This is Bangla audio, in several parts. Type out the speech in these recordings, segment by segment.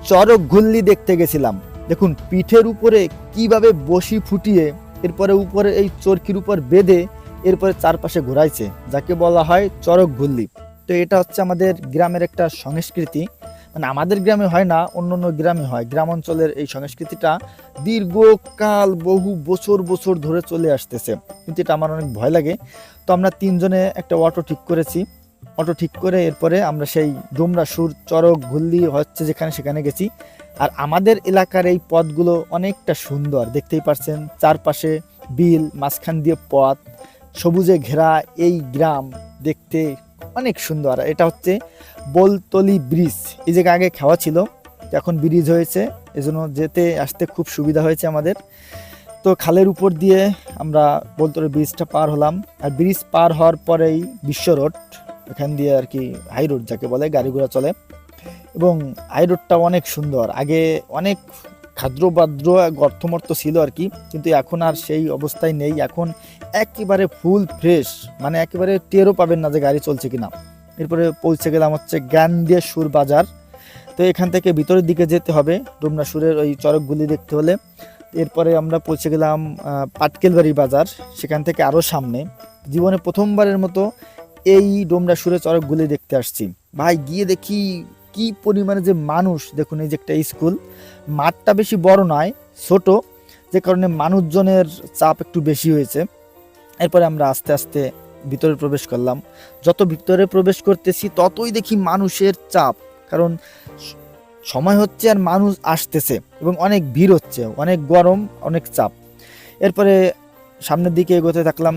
চরক ঘুল্লি দেখতে গেছিলাম। দেখুন পিঠের উপরে কিভাবে বসি ফুটিয়ে এরপরে উপরে এই চরকির উপর বেঁধে এরপরে চারপাশে ঘোরাইছে, যাকে বলা হয় চরক ঘুল্লি। তো এটা হচ্ছে আমাদের গ্রামের একটা সংস্কৃতি, মানে আমাদের গ্রামে হয় না, অন্য অন্য গ্রামে হয়। গ্রাম অঞ্চলের এই সংস্কৃতিটা দীর্ঘকাল বহু বছর বছর ধরে চলে আসতেছে, কিন্তু এটা আমার অনেক ভয় লাগে। তো আমরা তিনজনে একটা অটো ঠিক করেছি। অটো ঠিক করে এরপরে আমরা সেই ডুমরাসুর চরক ঘুল্লি হচ্ছে যেখানে সেখানে গেছি। আর আমাদের এলাকার এই পথগুলো অনেকটা সুন্দর, দেখতেই পাচ্ছেন চারপাশে বিল, মাঝখান দিয়ে পথ, সবুজে ঘেরা এই গ্রাম দেখতে অনেক সুন্দর। এটা হচ্ছে বোলতলি ব্রিজ, এই জায়গায় আগে খাওয়া ছিল, এখন ব্রিজ হয়েছে, এজন্য যেতে আসতে খুব সুবিধা হয়েছে আমাদের। তো খালের উপর দিয়ে আমরা বোলতলি ব্রিজটা পার হলাম। আর ব্রিজ পার হওয়ার পরেই বিশ্ব রোড, এখান দিয়ে আর কি হাই রোড যাকে বলে, গাড়ি ঘোড়া চলে। এবং হাই রোডটা অনেক সুন্দর, আগে অনেক খাদ্রবাদ্র গর্তমর্ত ছিল আর কি, কিন্তু এখন আর সেই অবস্থায় নেই। এখন একেবারে ফুল ফ্রেশ, মানে একেবারে টেরও পাবেন না যে গাড়ি চলছে কিনা। এরপরে পৌঁছে গেলাম হচ্ছে জ্ঞানদিয়াসুর বাজার। তো এখান থেকে ভিতরের দিকে যেতে হবে ডুমরাসুরের ওই চরকগুলি দেখতে হলে। এরপরে আমরা পৌঁছে গেলাম পাটকেলবাড়ি বাজার, সেখান থেকে আরও সামনে। জীবনে প্রথমবারের মতো এই ডুমরাসুরের চরকগুলি দেখতে আসছি ভাই। গিয়ে দেখি কি পরিমাণে যে মানুষ, দেখুন এই যে একটা স্কুল, মাঠটা বেশি বড় নয়, ছোট, যে কারণে মানুষজনের চাপ একটু বেশি হয়েছে। এরপরে আমরা আস্তে আস্তে ভিতরে প্রবেশ করলাম। যত ভিতরে প্রবেশ করতেছি ততই দেখি মানুষের চাপ, কারণ সময় হচ্ছে আর মানুষ আসতেছে এবং অনেক ভিড় হচ্ছে, অনেক গরম, অনেক চাপ। এরপরে সামনের দিকে এগোতে থাকলাম,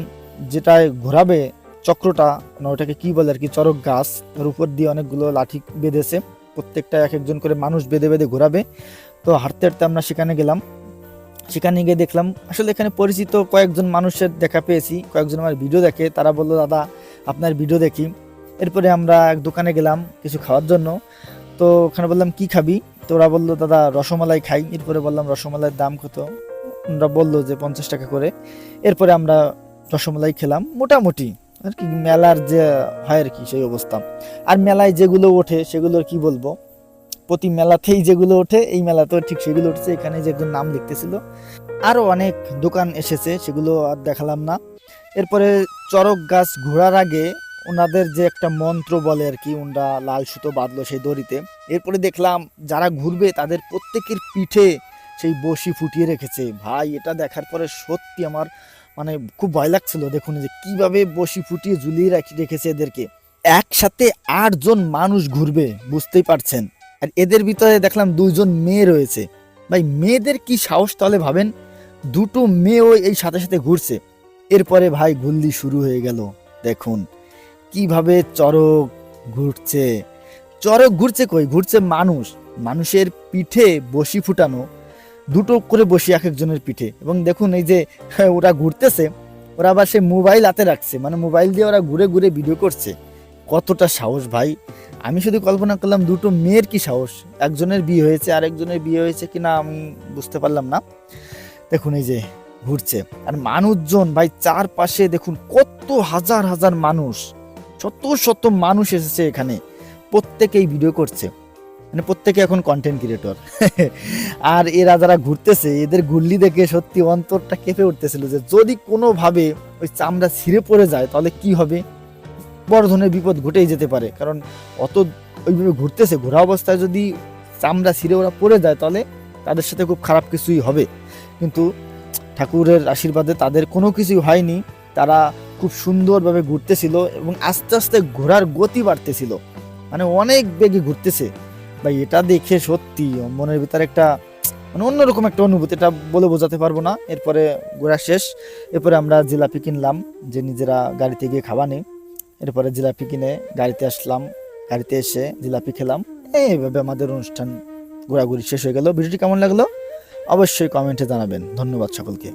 যেটায় ঘোরাবে চক্রটা, ওটাকে কি বলে আর কি, চরক গাছ, ওর উপর দিয়ে অনেকগুলো লাঠি বেঁধেছে, প্রত্যেকটা এক একজন করে মানুষ বেঁধে বেঁধে ঘোরাবে। তো হাঁটতে হাঁটতে আমরা সেখানে গেলাম। সেখানে গিয়ে দেখলাম আসলে এখানে পরিচিত কয়েকজন মানুষের দেখা পেয়েছি, কয়েকজন আমার ভিডিও দেখে, তারা বললো দাদা আপনার ভিডিও দেখি। এরপরে আমরা এক দোকানে গেলাম কিছু খাওয়ার জন্য। তো ওখানে বললাম কি খাবি, তো ওরা বললো দাদা রসমালাই খাই। এরপরে বললাম রসমালাইয়ের দাম কত, ওরা বললো যে 50 টাকা করে। এরপরে আমরা রসমালাই খেলাম, মোটামুটি আর কি মেলার যে হয় আর কি সেই অবস্থা। আর মেলায় যেগুলো ওঠে সেগুলোর কি বলবো, প্রতি মেলাতেই যেগুলো ওঠে এই মেলাতেও ঠিক সেগুলো উঠছে। এখানে যে একজন নাম লিখতেছিল, আরও অনেক দোকান এসেছে, সেগুলো আর দেখালাম না। এরপরে চরক গাছ ঘোরার আগে ওনাদের যে একটা মন্ত্র বলে আর কি, ওনারা লাল সুতো বাঁধলো সেই দড়িতে। এরপরে দেখলাম যারা ঘুরবে তাদের প্রত্যেকের পিঠে সেই বসি ফুটিয়ে রেখেছে। ভাই এটা দেখার পরে সত্যি আমার মানে খুব ভয় লাগছিল। দেখুন যে কিভাবে বসি ফুটিয়ে ঝুলিয়ে রেখেছে এদেরকে। একসাথে 8 জন মানুষ ঘুরবে, বুঝতেই পারছেন। আর এদের ভিতরে দেখলাম 2 জন মেয়ে রয়েছে। ভাই মেয়েদের কি সাহস, তাহলে ভাবেন, 2টো মেয়েও এই সাথে সাথে ঘুরছে। এরপরে ভাই ঘুরলি শুরু হয়ে গেল। দেখুন কিভাবে চরক ঘুরছে, চরক ঘুরছে কই, ঘুরছে মানুষ, মানুষের পিঠে বসি ফুটানো, 2টো করে বসি এক একজনের পিঠে। এবং দেখুন এই যে ওরা ঘুরতেছে, ওরা আবার সে মোবাইল হাতে রাখছে, মানে মোবাইল দিয়ে ওরা ঘুরে ঘুরে ভিডিও করছে। কতটা সাহস ভাই, আমি শুধু কল্পনা করলাম 2টো মেয়ের কি সাহস। একজনের বিয়ে হয়েছে, আরেকজনের বিয়ে হয়েছে কিনা আমি বুঝতে পারলাম না। দেখুন এই যে ঘুরছে, আর মানুষজন ভাই চারপাশে দেখুন কত হাজার হাজার মানুষ, শত শত মানুষ এসেছে এখানে, প্রত্যেকেই ভিডিও করছে, মানে প্রত্যেকে এখন কন্টেন্ট ক্রিয়েটর। আর এরা যারা ঘুরতেছে এদের ঘুরলি দেখে সত্যি অন্তরটা কেঁপে উঠতেছিল যে যদি কোনোভাবে ওই চামড়া ছিঁড়ে পড়ে যায় তাহলে কি হবে, বড় ধরনের বিপদ ঘটেই যেতে পারে। কারণ অত ওইভাবে ঘুরতেছে, ঘোরা অবস্থায় যদি চামড়া ছিঁড়ে ওরা পড়ে যায় তাহলে তাদের সাথে খুব খারাপ কিছুই হবে। কিন্তু ঠাকুরের আশীর্বাদে তাদের কোনো কিছুই হয়নি, তারা খুব সুন্দরভাবে ঘুরতেছিল এবং আস্তে আস্তে ঘোরার গতি বাড়তেছিল, মানে অনেক বেগে ঘুরতেছে। ভাই এটা দেখে সত্যি মনের ভিতরে একটা মানে অন্যরকম একটা অনুভূতি, এটা বলে বোঝাতে পারবো না। এরপরে ঘোরা শেষ, এরপরে আমরা জিলাপি কিনলাম, যে নিজেরা গাড়িতে গিয়ে খাওয়া নেই। এরপরে জিলাপি কিনে গাড়িতে আসলাম, গাড়িতে এসে জিলাপি খেলাম। এইভাবে আমাদের অনুষ্ঠান ঘোরাঘুরি শেষ হয়ে গেল। ভিডিওটি কেমন লাগলো অবশ্যই কমেন্টে জানাবেন। ধন্যবাদ সকলকে।